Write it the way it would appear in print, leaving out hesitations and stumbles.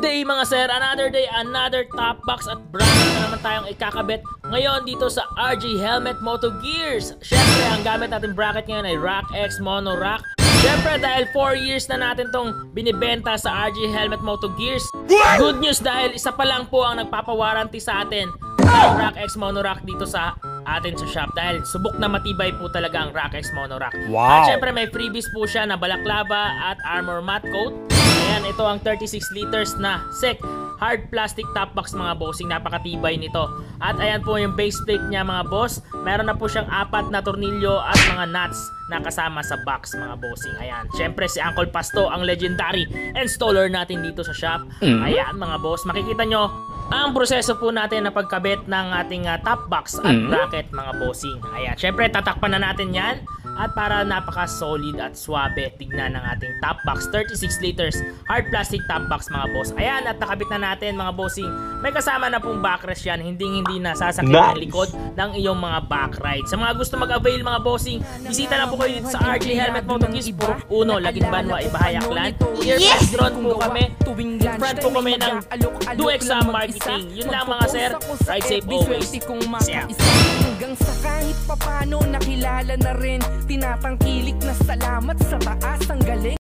day mga sir, another day, another top box at bracket na naman tayong ikakabit ngayon dito sa RG Helmet Moto Gears. Syempre, ang gamit natin bracket ngayon ay Rock X Mono Rock. Syempre, dahil 4 years na natin tong binibenta sa RG Helmet Moto Gears. Good news dahil isa pa lang po ang nagpapawaranty sa atin ng Rock X Mono Rock dito sa atin sa shop dahil subok na matibay po talaga ang Rock X Mono Rock. Wow. At syempre may freebies po siya na balaklava at armor matte coat. Ayan, ito ang 36 liters na SEC hard plastic top box mga bossing, napakatibay nito. At ayan po yung base plate niya mga boss. Meron na po siyang 4 na tornilyo at mga nuts na kasama sa box mga bossing. Ayan, syempre si Uncle Pasto ang legendary installer natin dito sa shop. Ayan mga boss, makikita nyo ang proseso po natin na pagkabit ng ating top box at bracket mga bossing. Ayan, syempre tatakpan na natin yan. At para napaka-solid at swabe tignan ng ating top box, 36 liters hard plastic top box mga boss. Ayan, at nakabit na natin mga bossing. May kasama na pong backrest yan, hindi na sasakit ang likod ng iyong mga backride. Sa mga gusto mag-avail mga bossing, bisita lang po kayo dito sa RG Helmet Moto Gears, Purok Uno, Laging Banwa, Ibahayaklan. Earpiece drone po kami. In front po kami ng Do Exam Marketing. Yun lang mga sir. Ride safe always. Hanggang sa kahit papano nakilala na rin, tinatangkilik na salamat sa taas, ang galing.